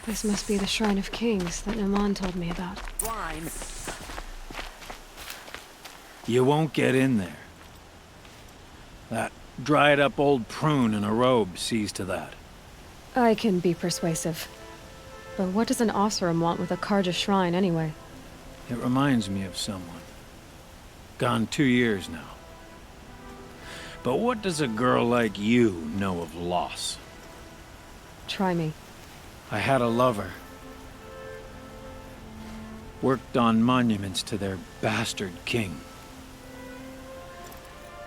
This must be the Shrine of Kings that Naman told me about. Line. You won't get in there. That dried-up old prune in a robe sees to that. I can be persuasive. But what does an Oseram want with a Karja shrine, anyway? It reminds me of someone. Gone 2 years now. But what does a girl like you know of loss? Try me. I had a lover. Worked on monuments to their bastard king.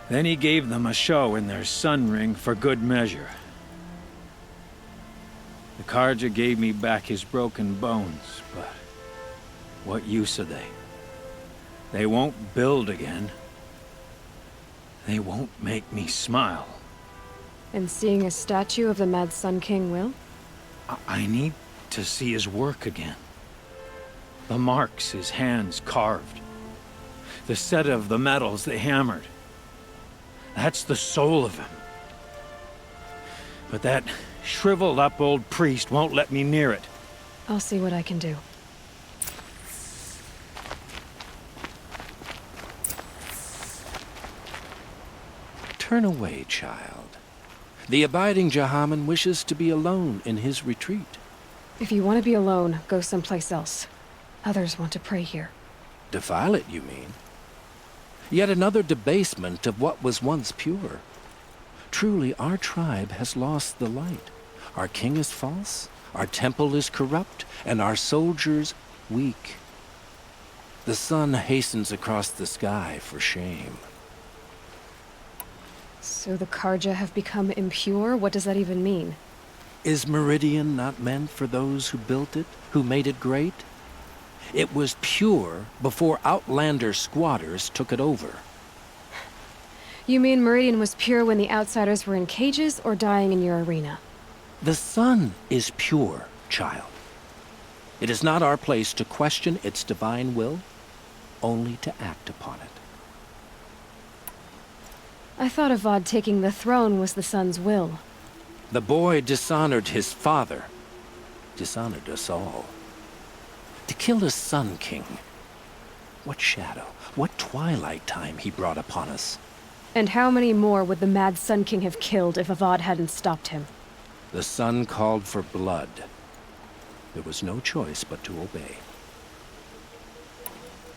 Then he gave them a show in their sun ring for good measure. The Karja gave me back his broken bones, but what use are they? They won't build again. They won't make me smile. And seeing a statue of the Mad Sun King will? I need to see his work again. The marks his hands carved. The set of the metals they hammered. That's the soul of him. But that shriveled up old priest won't let me near it. I'll see what I can do. Turn away, child. The abiding Jahaman wishes to be alone in his retreat. If you want to be alone, go someplace else. Others want to pray here. Defile it, you mean? Yet another debasement of what was once pure. Truly, our tribe has lost the light. Our king is false, our temple is corrupt, and our soldiers weak. The sun hastens across the sky for shame. So the Karja have become impure? What does that even mean? Is Meridian not meant for those who built it, who made it great? It was pure before outlander squatters took it over. You mean Meridian was pure when the outsiders were in cages or dying in your arena? The sun is pure, child. It is not our place to question its divine will, only to act upon it. I thought Avad taking the throne was the sun's will. The boy dishonored his father, dishonored us all. To kill a sun king. What shadow, what twilight time he brought upon us. And how many more would the Mad Sun King have killed if Avad hadn't stopped him? The sun called for blood. There was no choice but to obey.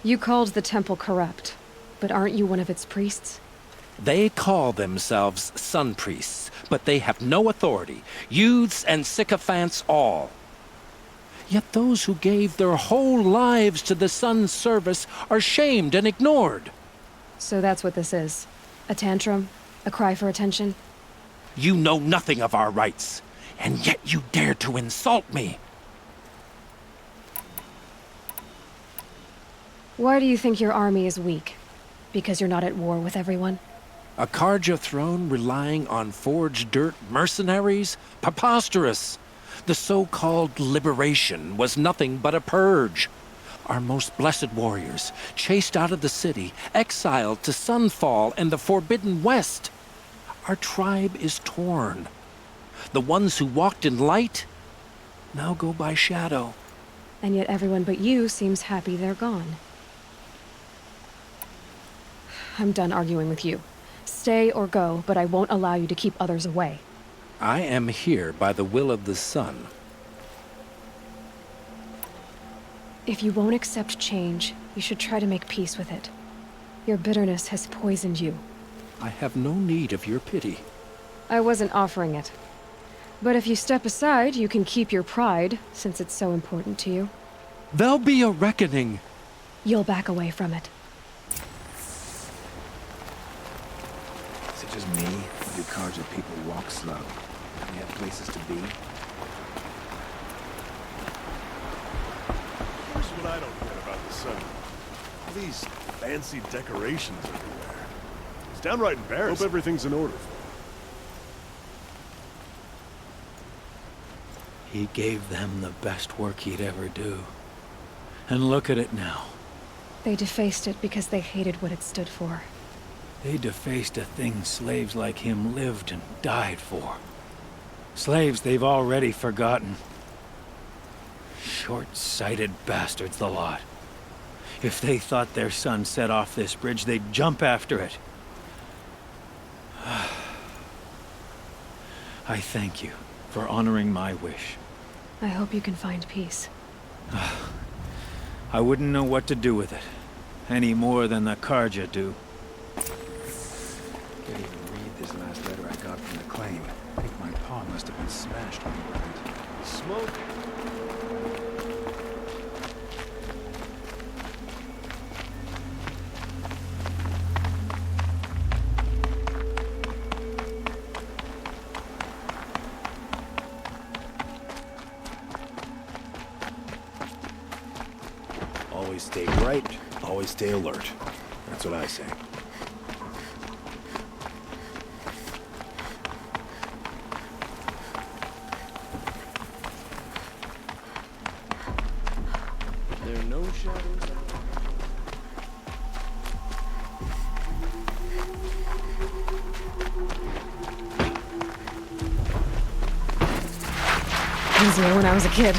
You called the temple corrupt, but aren't you one of its priests? They call themselves sun priests, but they have no authority. Youths and sycophants all. Yet those who gave their whole lives to the sun's service are shamed and ignored. So that's what this is. A tantrum? A cry for attention? You know nothing of our rights, and yet you dare to insult me. Why do you think your army is weak? Because you're not at war with everyone? A Karja throne relying on forged dirt mercenaries? Preposterous! The so-called liberation was nothing but a purge. Our most blessed warriors, chased out of the city, exiled to Sunfall and the Forbidden West. Our tribe is torn. The ones who walked in light now go by shadow. And yet everyone but you seems happy they're gone. I'm done arguing with you. Stay or go, but I won't allow you to keep others away. I am here by the will of the sun. If you won't accept change, you should try to make peace with it. Your bitterness has poisoned you. I have no need of your pity. I wasn't offering it. But if you step aside, you can keep your pride, since it's so important to you. There'll be a reckoning. You'll back away from it. Is it just me, or do Karja people walk slow? They have places to be? Here's what I don't get about the sun. All these fancy decorations everywhere. It's downright embarrassing. Hope everything's in order for him. He gave them the best work he'd ever do. And look at it now. They defaced it because they hated what it stood for. They defaced a thing slaves like him lived and died for. Slaves they've already forgotten. Short-sighted bastards, the lot. If they thought their son set off this bridge, they'd jump after it. I thank you for honoring my wish. I hope you can find peace. I wouldn't know what to do with it, any more than the Karja do. Can't even read this last letter I got from the claim. I think my paw must have been smashed when he went. Smoke. Always stay bright, always stay alert. That's what I say. There are no shadows. Easier when I was a kid.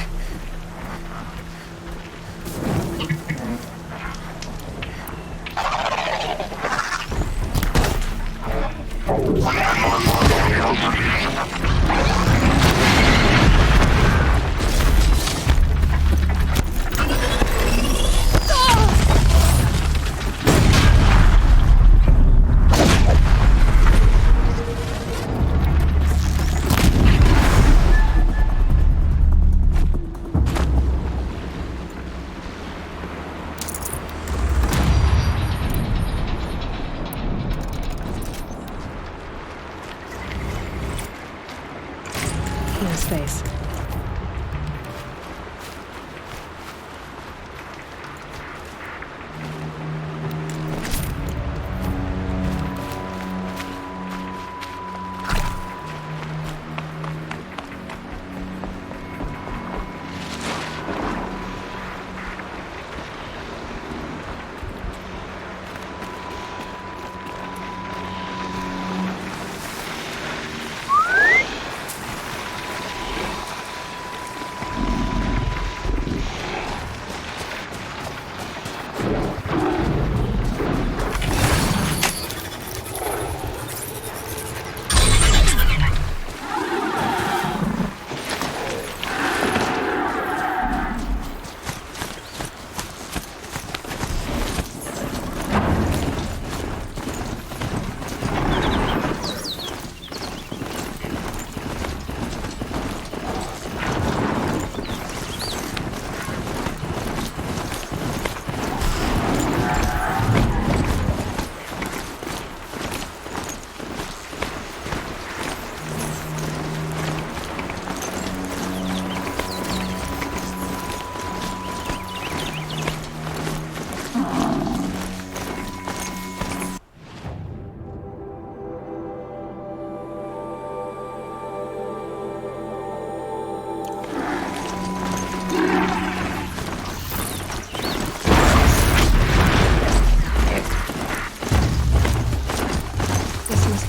No space.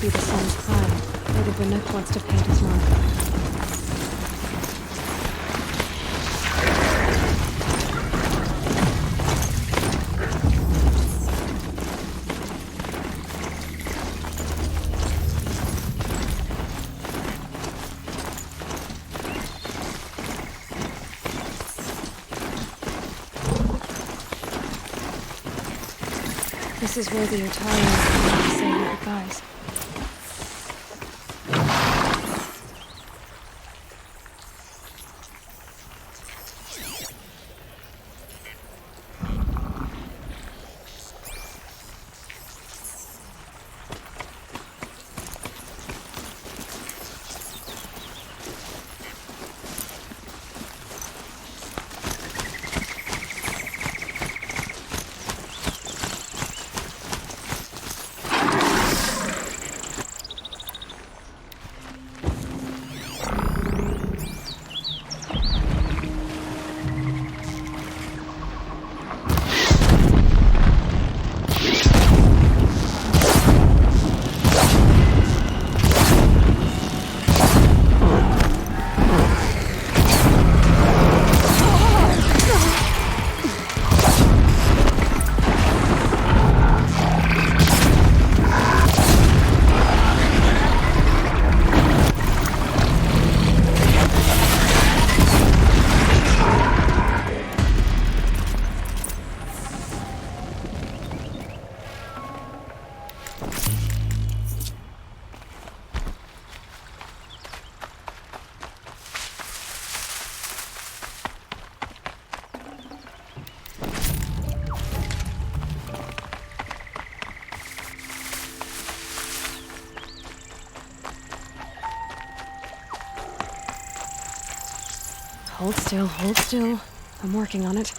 Be the sun's prime. Maybe Benook wants to paint his mark. This is where the Italians come to say their goodbyes. Hold still, hold still. I'm working on it.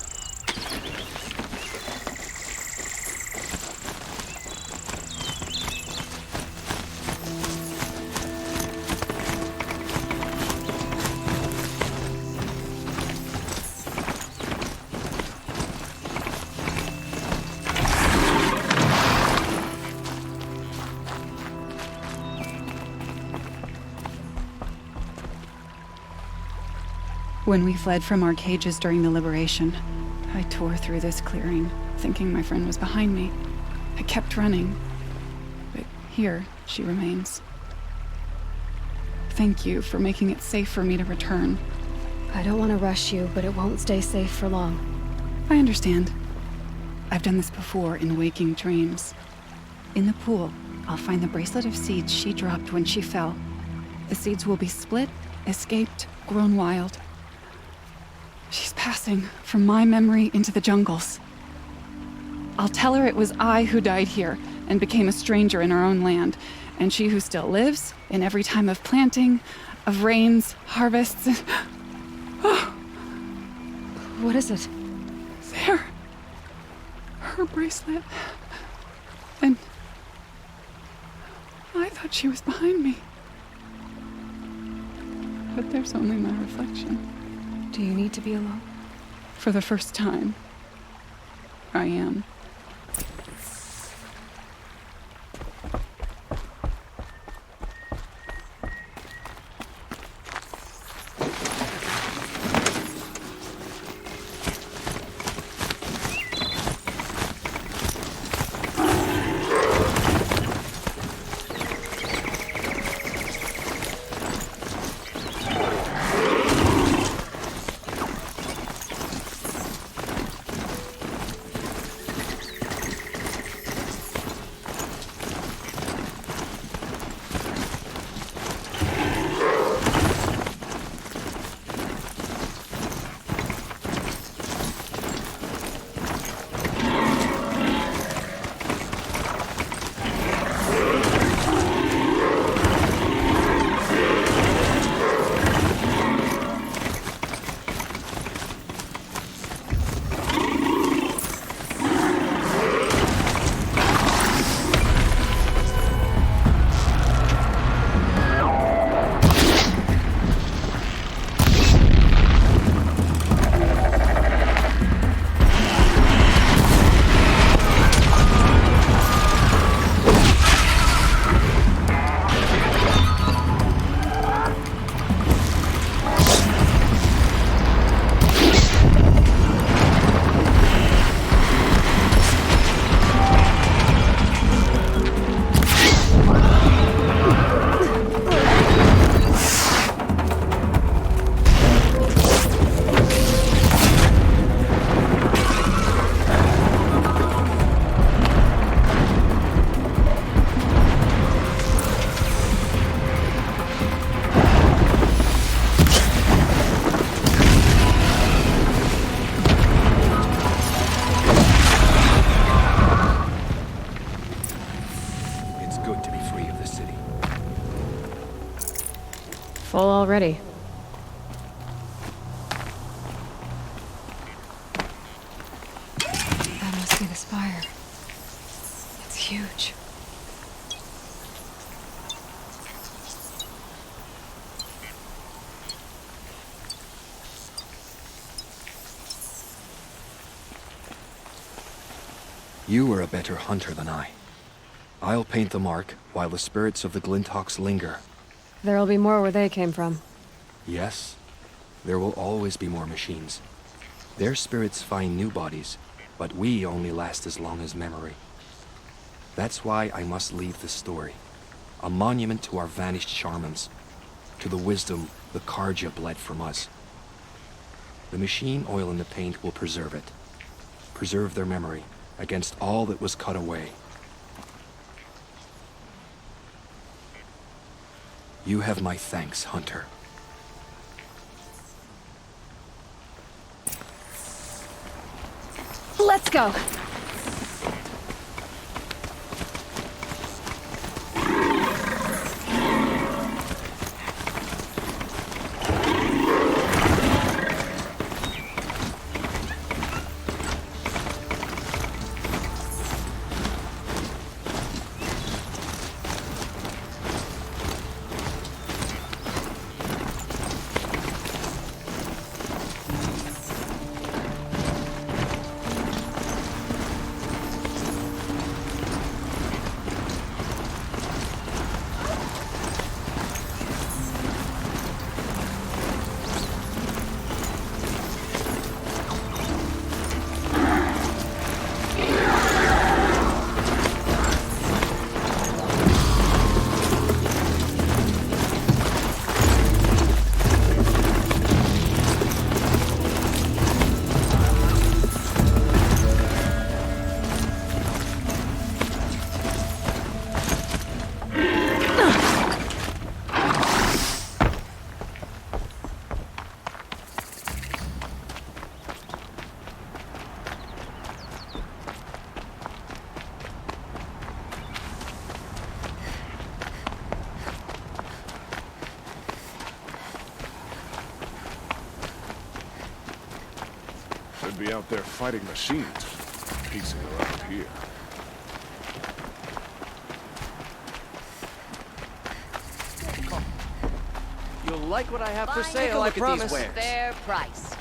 When we fled from our cages during the liberation, I tore through this clearing, thinking my friend was behind me. I kept running, but here she remains. Thank you for making it safe for me to return. I don't want to rush you, but it won't stay safe for long. I understand. I've done this before in waking dreams. In the pool, I'll find the bracelet of seeds she dropped when she fell. The seeds will be split, escaped, grown wild. She's passing from my memory into the jungles. I'll tell her it was I who died here and became a stranger in our own land, and she who still lives in every time of planting, of rains, harvests. What is it? There. Her bracelet. And I thought she was behind me. But there's only my reflection. Do you need to be alone? For the first time, I am. Full already. That must be the spire. It's huge. You are a better hunter than I. I'll paint the mark while the spirits of the Glinthawks linger. There'll be more where they came from. Yes, there will always be more machines. Their spirits find new bodies, but we only last as long as memory. That's why I must leave this story. A monument to our vanished shamans, to the wisdom the Karja bled from us. The machine oil in the paint will preserve it. Preserve their memory against all that was cut away. You have my thanks, Hunter. Let's go! They'd be out there fighting machines, piecing around here. You'll like what I have for Buying sale, I promise. fair price.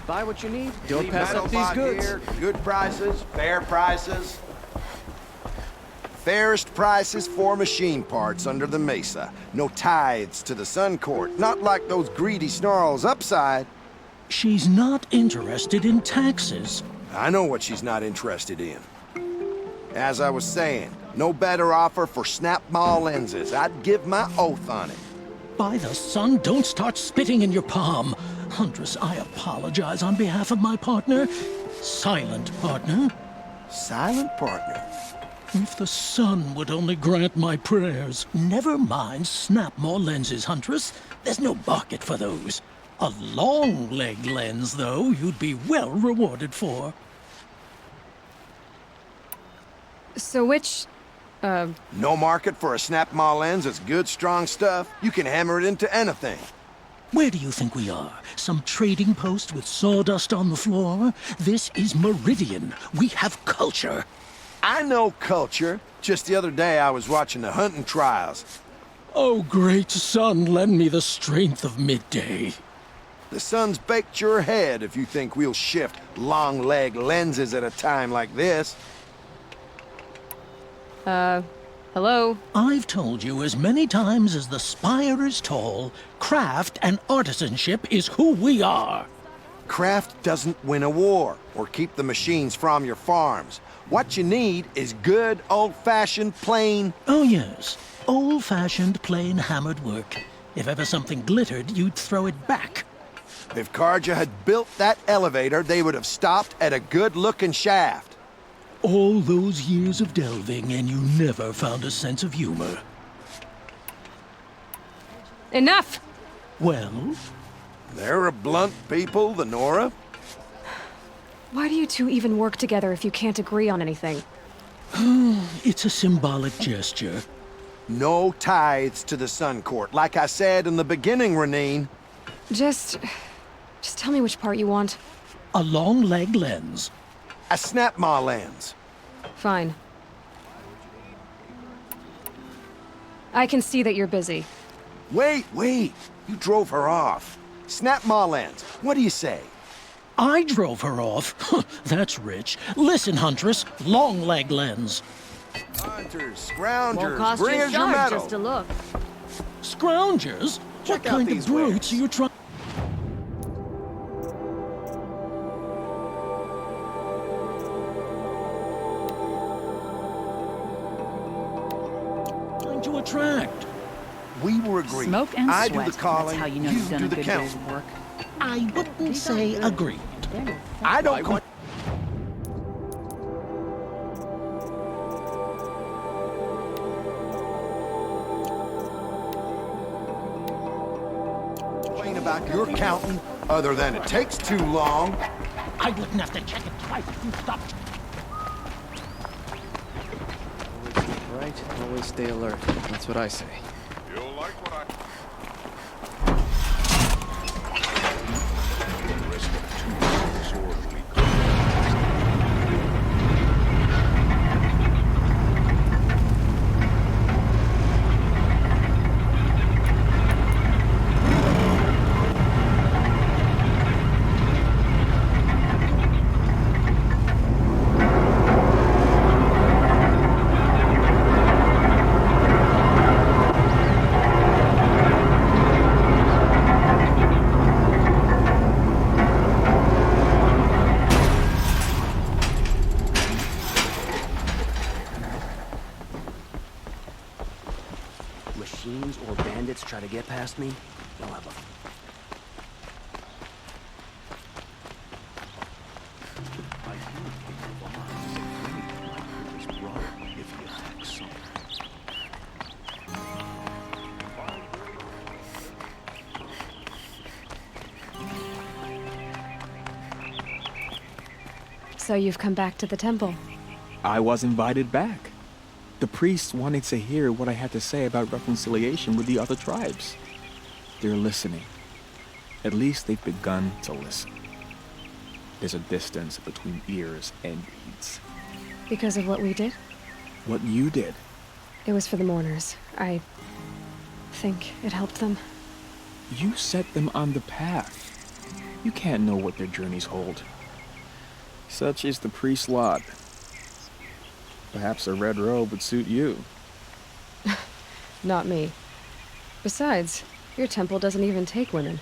Buy what you need, don't Cheap pass up metal these bought goods. Here, good prices, fair prices. Fairest prices for machine parts under the mesa. No tithes to the Sun Court, not like those greedy snarls upside. She's not interested in taxes. I know what she's not interested in. As I was saying, no better offer for snap maw lenses. I'd give my oath on it. By the sun, don't start spitting in your palm. Huntress, I apologize on behalf of my partner. Silent partner. Silent partner. If the sun would only grant my prayers. Never mind snap-more lenses, Huntress. There's no market for those. A long-leg lens, though, you'd be well rewarded for. So which, No market for a snap maw lens that's good, strong stuff. You can hammer it into anything. Where do you think we are? Some trading post with sawdust on the floor? This is Meridian. We have culture. I know culture. Just the other day I was watching the hunting trials. Oh, great sun, lend me the strength of midday. The sun's baked your head if you think we'll shift long leg lenses at a time like this. hello? I've told you as many times as the spire is tall, craft and artisanship is who we are. Craft doesn't win a war or keep the machines from your farms. What you need is good, old-fashioned, plain... Oh, yes. Old-fashioned, plain hammered work. If ever something glittered, you'd throw it back. If Karja had built that elevator, they would have stopped at a good-looking shaft. All those years of delving, and you never found a sense of humor. Enough! Well, They're a blunt people, the Nora. Why do you two even work together if you can't agree on anything? it's a symbolic gesture. No tithes to the Sun Court. Like I said in the beginning, Renine. Just tell me which part you want. A long leg lens. A snap maw lens. Fine. I can see that you're busy. Wait. You drove her off. Snap maw lens. What do you say? I drove her off. That's rich. Listen, Huntress, long leg lens. Hunters, Won't scroungers, cost bring you a us your charge metal. just to look. Scroungers? Check What out kind these of brutes wares. are you trying? To attract. We were agreed. Smoke and I sweat. do the calling, That's how you know you you've done do a the good counting. day's work. I wouldn't say agreed. I don't complain about your counting, other than it takes too long. I wouldn't have to check it twice if you stopped. Always keep right, always stay alert. That's what I say. You'll like what I... Risk of too disorderly Machines or bandits try to get past me, they'll have a... So you've come back to the temple. I was invited back. The priests wanted to hear what I had to say about reconciliation with the other tribes. They're listening. At least they've begun to listen. There's a distance between ears and needs. Because of what we did? What you did. It was for the mourners. I think it helped them. You set them on the path. You can't know what their journeys hold. Such is the priest's lot. Perhaps a red robe would suit you. Not me. Besides, your temple doesn't even take women.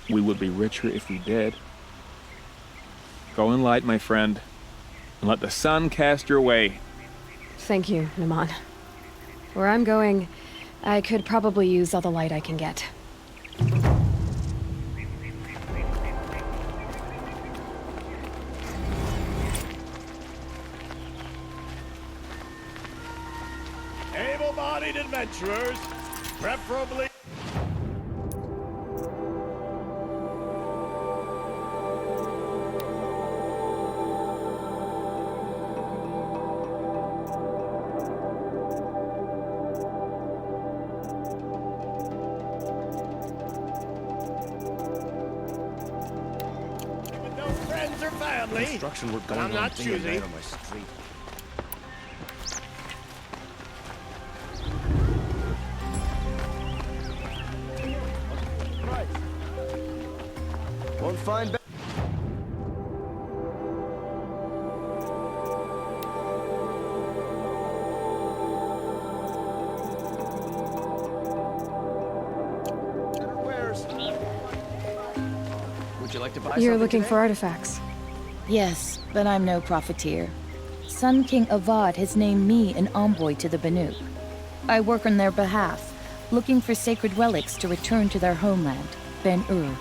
We would be richer if we did. Go in light, my friend, and let the sun cast your way. Thank you, Naman. Where I'm going, I could probably use all the light I can get. Able-bodied adventurers, preferably... With no friends or family. Construction work But going I'm on not day and choosy. night on my street. Won't find... Would you like to buy You're something looking today? for artifacts. Yes, but I'm no profiteer. Sun King Avad has named me an envoy to the Banuk. I work on their behalf, looking for sacred relics to return to their homeland, Ben-Ur.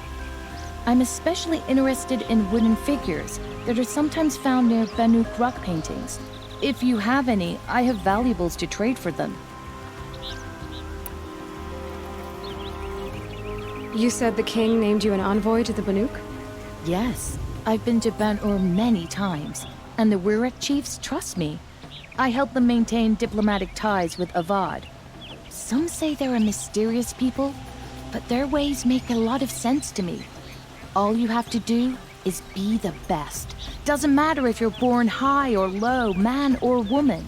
I'm especially interested in wooden figures that are sometimes found near Banuk rock paintings. If you have any, I have valuables to trade for them. You said the king named you an envoy to the Banuk? Yes, I've been to Ben-Ur many times, and the Wirek chiefs trust me. I help them maintain diplomatic ties with Avad. Some say they're a mysterious people, but their ways make a lot of sense to me. All you have to do is be the best. Doesn't matter if you're born high or low, man or woman.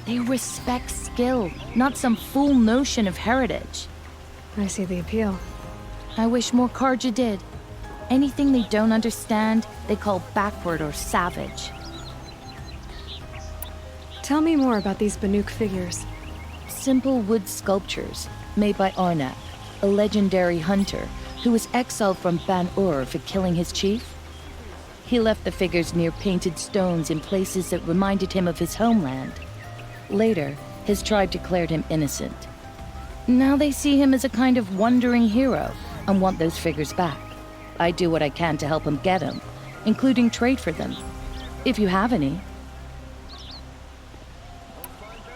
They respect skill, not some fool notion of heritage. I see the appeal. I wish more Karja did. Anything they don't understand, they call backward or savage. Tell me more about these Banuk figures. Simple wood sculptures made by Arnak, a legendary hunter who was exiled from Ban-Ur for killing his chief. He left the figures near painted stones in places that reminded him of his homeland. Later, his tribe declared him innocent. Now they see him as a kind of wandering hero and want those figures back. I do what I can to help him get them, including trade for them, if you have any.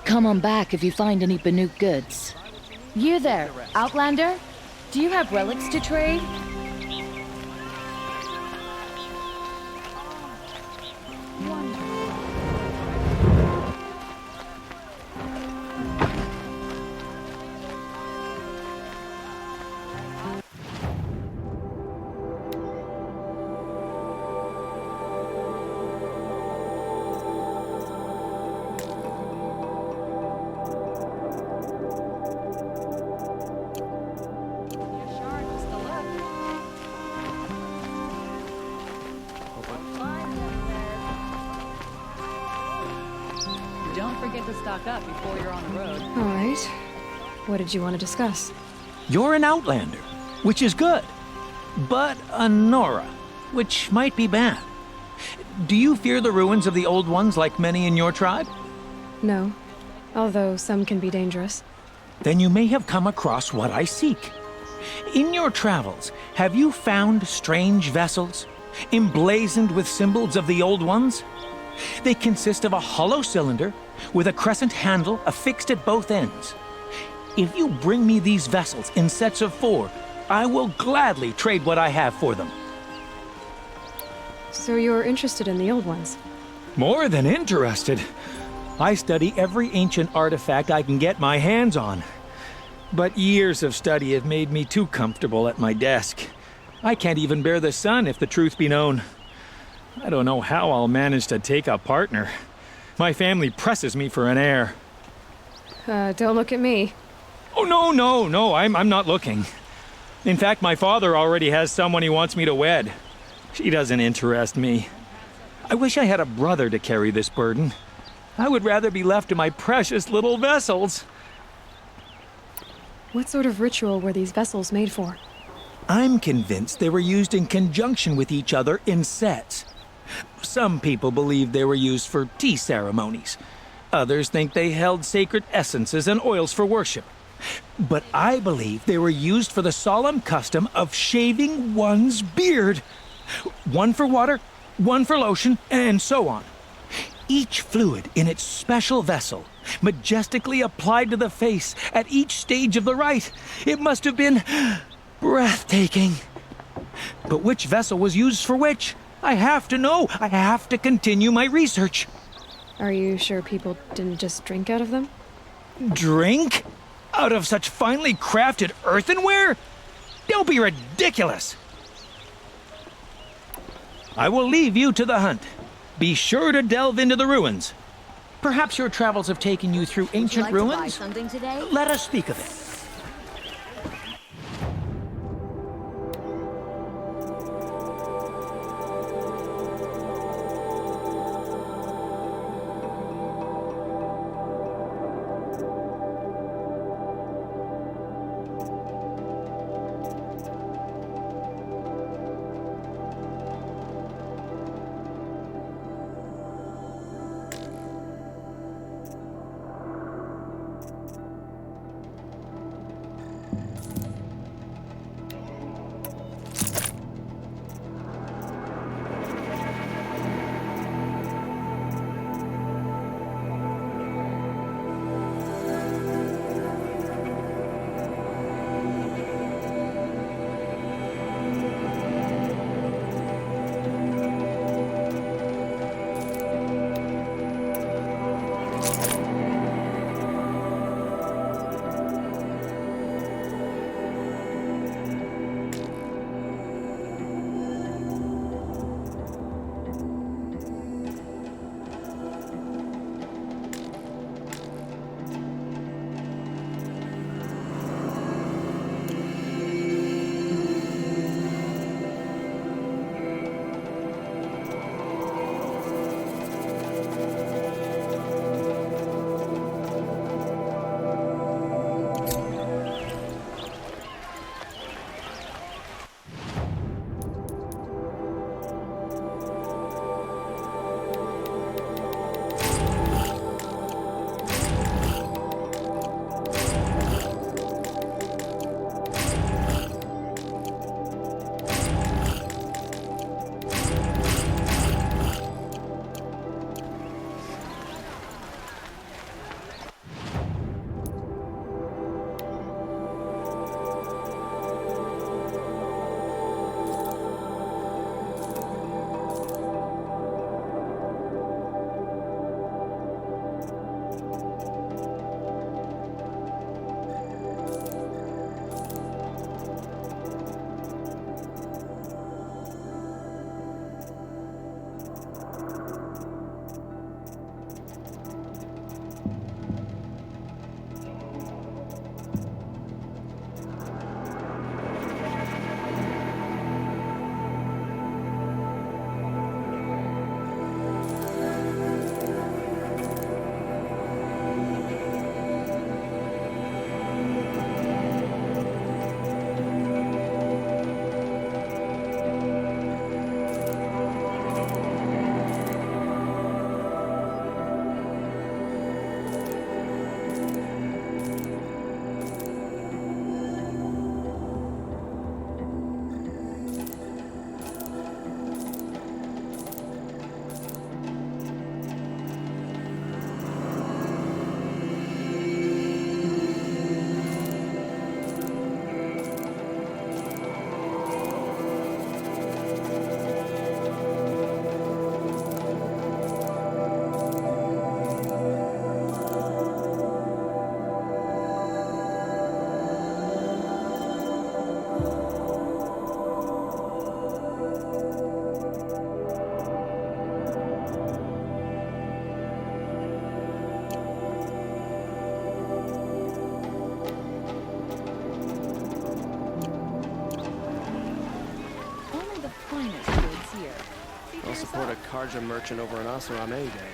Come on back if you find any Banuk goods. You there, Outlander? Do you have relics to trade? Don't forget to stock up before you're on the road. All right. What did you want to discuss? You're an outlander, which is good. But a Nora, which might be bad. Do you fear the ruins of the old ones like many in your tribe? No. Although some can be dangerous. Then you may have come across what I seek. In your travels, have you found strange vessels, emblazoned with symbols of the old ones? They consist of a hollow cylinder with a crescent handle affixed at both ends. If you bring me these vessels in sets of 4, I will gladly trade what I have for them. So you're interested in the old ones? More than interested. I study every ancient artifact I can get my hands on. But years of study have made me too comfortable at my desk. I can't even bear the sun, if the truth be known. I don't know how I'll manage to take a partner. My family presses me for an heir. Don't look at me. Oh, no, I'm not looking. In fact, my father already has someone he wants me to wed. She doesn't interest me. I wish I had a brother to carry this burden. I would rather be left to my precious little vessels. What sort of ritual were these vessels made for? I'm convinced they were used in conjunction with each other in sets. Some people believe they were used for tea ceremonies. Others think they held sacred essences and oils for worship. But I believe they were used for the solemn custom of shaving one's beard. One for water, one for lotion, and so on. Each fluid in its special vessel, majestically applied to the face at each stage of the rite. It must have been breathtaking. But which vessel was used for which? I have to know. I have to continue my research. Are you sure people didn't just drink out of them? Drink? Out of such finely crafted earthenware? Don't be ridiculous. I will leave you to the hunt. Be sure to delve into the ruins. Perhaps your travels have taken you through ancient ruins? Let us speak of it. finest goods here. See for I'll support a yourself. Karja merchant over an Oseram any day.